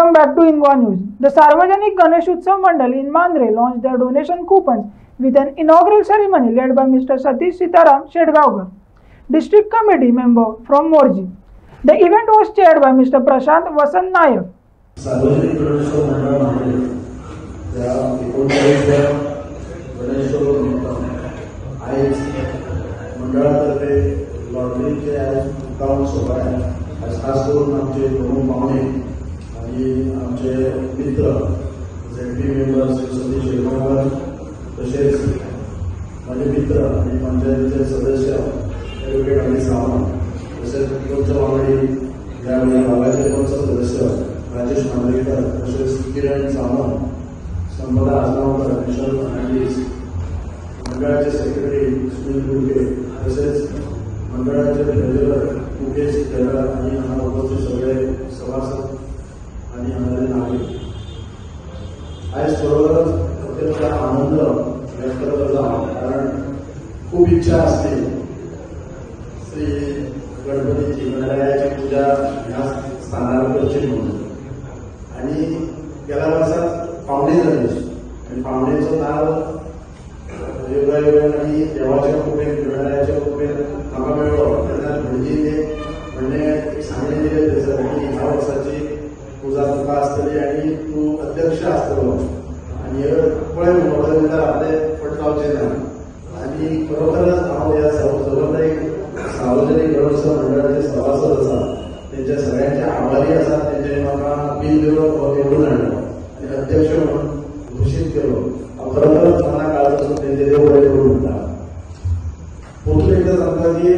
Welcome back to Ingwa News. The Sarvajanik Ganesh Utsav Mandal in Mandre launched their donation coupons with an inaugural ceremony led by Mr. Satish Sitaram Shedgaonkar, District Committee member from Morji. The event was chaired by Mr. Prashant Vasant Nayak. सार्वजनिक गणेशोत्सव मंडळामध्ये त्या 39व्या गणेशोत्सव निमित्त आज मंडळातर्फे लॉटरीचे आज मुक्काम सोहळा आहे. आज खास करून आमचे दोन पाहुणे आणि आमचे मित्र ZP मेंबर सतीश शेडगावकर तसेच माझे मित्र आणि पंचायतीचे सदस्य ॲडव्होकेट अमित सावंत तसेच उत्सव मंडळी यावेळी भागाचे पण सदस्य राजेश मांजरेकर तसेच किरण सावंत संपदा आसगावकर मिशन अनालिस्ट मंडळाचे सेक्रेटरी सुनील गुडके तसेच मंडळाचे ट्रेझरर मुकेश केदार आणि उपस्थित सगळे सभासद आणि आमदार नागरिक आज बरोबरच अत्यंत आनंद व्यक्त करत आहोत. कारण खूप इच्छा असते श्री गणपतीची गणरायाची पूजा ह्या स्थानावर करची म्हणून आणि गेल्या वर्षात पावणे गणेश आणि पावणेचं नाव योगायोगाने देवाच्या कृपेत गणरायाच्या कृपेत आम्हाला मिळवलं. त्यांना भटजीने म्हणणे सांगितलेले त्याचं की ह्या वर्षाची पूजा तुका असतली आणि तू अध्यक्ष असतो आणि पळय म्हणून आपले पटकावचे ना आणि खरोखरच हांव या सार्वजनिक गणेशोत्सव मंडळाचे सभासद आसा त्यांच्या सगळ्यांचे आभारी आसा. त्यांच्यानी म्हाका बिल निवडून हाडलो आणि अध्यक्ष म्हणून घोषित केलो. खरोखरच मना काळापासून त्यांचे देव बरे करून म्हणटा. परतून एकदा सांगता की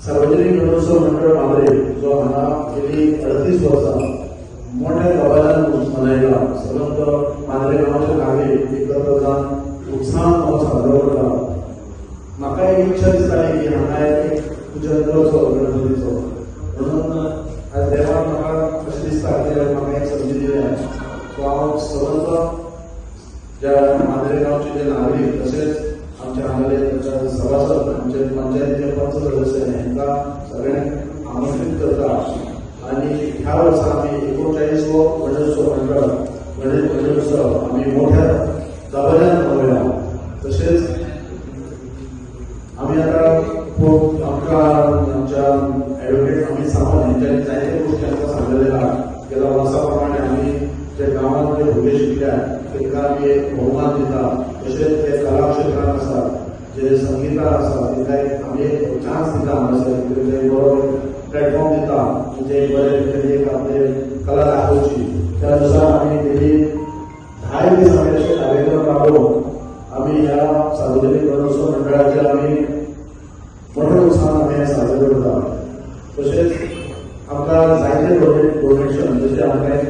सार्वजनिक गणेशोत्सव मंडळ मांद्रे जो हांगा गेली 38 वर्सां मोठ्या दबाज्यान मनयला सगळं मांद्रे गांवचे नागरीक एकत्र जावन उत्साहान हो साजरो करता. म्हाका एक इच्छा दिसताली की हांगा एक पूजन करचो गणपतीचो म्हणून आज देवान म्हाका अशें दिसता की म्हाका एक संधी दिल्या. सो हांव सगळो ज्या मांद्रे गांवचे जे नागरीक तसेच आमचे हांगाले सभासद आमचे पंचायतीचे पंच सदस्य हांकां सगळ्यांक आमंत्रीत करता आणि ह्या वर्सा आमी 39वो गणेशोत्सव मंडळ गणेशोत्सव आमी मोठ्या दबाज्यान मनयला. तसेच आमी आतां खूब आमच्या ॲडव्होकेट अमित सावंत हांच्यानी जायते गोष्टी आमकां सांगलेले आहा. गेल्या वर्सा प्रमाणे आमी जे गांवांत जे भुरगे शिकल्या तांकां आमी एक भोवमान दिता. तशेंच ते कला क्षेत्रांत आसात जे संगीतांत आसात तांकां आमी एक चान्स दिता हांगासर एक बरो प्लॅटफॉर्म दिता म्हणजे बरे तरेन एक आपले कला दाखोवची. त्या नुसार आमी गेली 10 दीस आमी अशे कार्यक्रम राबोवन आमी ह्या सार्वजनिक गणेशोत्सव मंडळाचे आमी मोठ्या उत्साहान आमी साजरे करता. तशेंच आमकां जायते डोनेशन जशें आमकां एक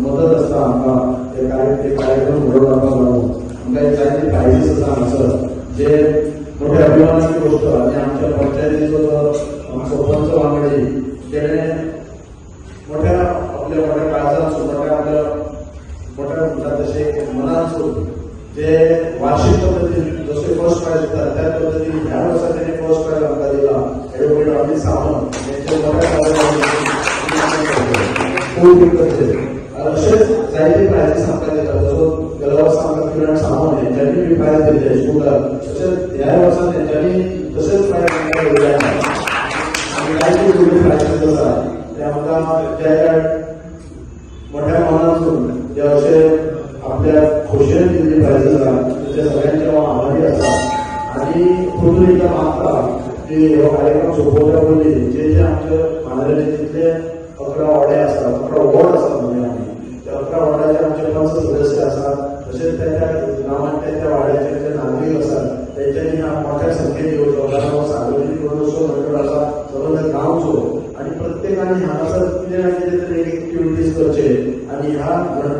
मदत आसता आमकां ते कार्यक्रम घडोवन हाडपाक लागून आमकां एक जायते प्रायजीस आसा हांगासर जे मोठ्या अभिमानाची गोष्ट. आनी आमच्या पंचायतीचो जो आमचो पंच वांगडी तेणें मोठ्या आपल्या मोठ्या काळजांतसून मोठ्या आपल्या मोठ्या म्हणटा तशें मनांतसून जे वार्षिक पद्दतीन जशें फर्स्ट प्रायज दिता त्या पद्दतीन ह्या वर्सा तेणें फर्स्ट प्रायज आमकां दिला. ॲडव्होकेट अमित सावंत तेंचे मोठ्या अशेंच जायते प्रायजीस आमकां दिता. जसो गेल्या वर्सा आमकां किरण सावंत हेंच्यांनी बी प्रायज दिले स्कूलार. तशेंच ह्या वर्सा तेंच्यांनी तशेंच प्रायज आमकां दिले आनी जायते फुडले प्रायजीस आसा ते आमकां त्या मोठ्या मनांतसून जे अशे आपल्या खोशयेन दिल्ली प्रायजीस आसा तेचे सगळ्यांचे हांव आभारी आसा. आनी परतून एकदा मागता की हो कार्यक्रम सोंपोवच्या पयलीं जे जे आमचे मांद्रेचे जितले 11 वाडे आसात 11 वॉर्ड आसात म्हणजे आमी त्या 11 वॉर्डाचे आमचे पंच सदस्य आसात. तशेंच त्या गांवांतले त्या वाड्याचे जे नागरीक आसात तेंच्यांनी मोठ्या संख्येन येवचो. कारण हो सार्वजनिक गणेशोत्सव मंडळ आसा सगळ्या गांवचो आणि प्रत्येकाने हांगासर कितें ना कितें तरी एक एक्टिविटीज करचे आणि ह्या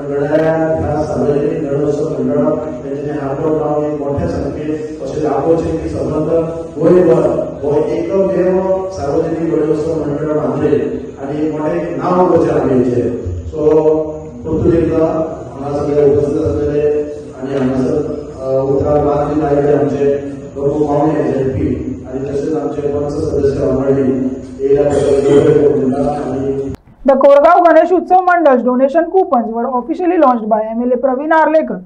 गणराया ह्या सार्वजनिक गणेशोत्सव मंडळाक तेंच्यांनी आपलो नांव एक मोठ्या संख्येन अशें दाखोवचें की समज गोंयभर हो एकमेव सार्वजनिक गणेशोत्सव मंडळ मांद्रे आणि मोठें नांव करचें आमचें. सो परतून एकदा हांगा सगळे उपस्थित आसलेले आणि हांगासर उतराक मान दिवन आयिल्ले आमचे दोन पाहुणे ZP आणि तसेच आमचे पंच सदस्य मंडळी येयल्या बद्दल The Korgaon Ganesh Ganesh Utsav Mandal's donation coupons were officially launched by MLA Praveen Arlekar.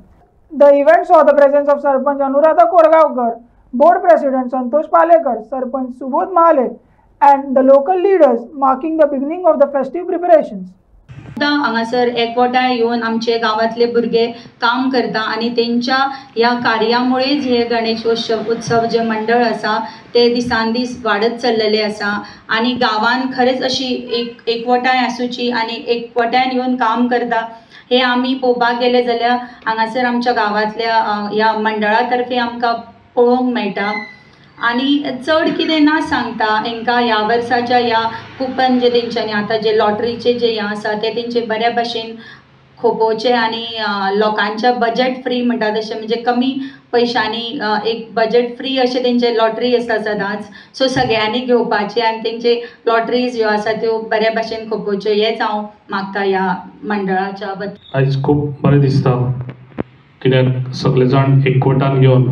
The event saw the presence of Sarpanch Anuradha Korgaonkar, Board President Santosh Palekar, Sarpanch Subodh Mahale, and the local leaders, marking the beginning of the festive preparations. हांगासर एकवटाय येवन आमचे गांवांतले भुरगे काम करता आणि त्यांच्या ह्या कार्यामुळेच हे गणेश उत्सव जे मंडळ आसा ते दिसान दीस वाडत चल्लेले आसा आणि गांवांत खरेंच अशी एकवटाय आसूची आणि एकवटायन येवन काम करता हे आमी पळोवपाक गेले जाल्यार हांगासर आमच्या गांवांतल्या ह्या मंडळा तर्फे आमकां पळोवंक मेळटा. आणि चड कितें ना सांगता हांकां ह्या वर्साच्या ह्या कुपन जे तेंच्यांनी आतां जे लॉटरीचे जे हें आसा ते तेंचे बऱ्या भशेन खोपोवचे आणि लोकांच्या बजेट फ्री म्हणटा तशें म्हणजे कमी पयशांनी एक बजेट फ्री अशें तेंचे लॉटरी आसता सदांच. सो सगळ्यांनी घेवपाचे आनी तेंचे लॉटरीज ह्यो आसा त्यो बऱ्या भशेन खोपोवच्यो हेंच हांव मागता ह्या मंडळाच्या बद्दल. आयज खूब बरें दिसता कित्याक सगळे जाण एकवटान घेवन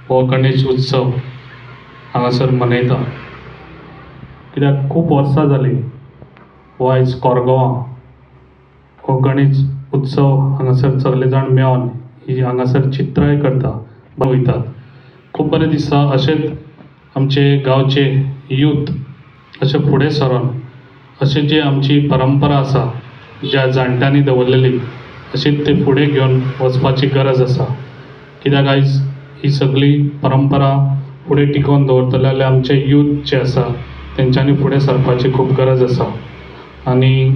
हो गणेश उत्सव हांगासर मनयता. कित्याक खूब वर्सां जालीं हो आयज कोरगांवां हो गणेश उत्सव हांगासर सगळे जाण मेळोन ही हांगासर चित्राय करता वयतात. खूब बरें दिसता. अशेंच आमचे गांवचे यूथ अशें फुडें सरोन अशी जी आमची परंपरा आसा ज्या जाणट्यांनी दवरलेली अशीच ते फुडें घेवन वचपाची गरज आसा. कित्याक आयज ही सगळी परंपरा फुडें टिकोवन दवरतले जाल्यार आमचे यूथ जे आसा तेंच्यांनी फुडें सरपाची खूब गरज आसा. आनी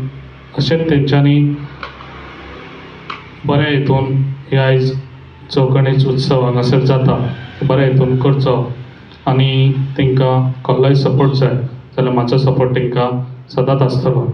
अशेंच तेंच्यांनी बऱ्या हितून हे आयज जो गणेश उत्सव हांगासर जाता बऱ्या हितून करचो आनी तेंकां कसलोय सपोर्ट जाय जाल्यार म्हाजो सपोर्ट तेंकां सदांच आसतलो.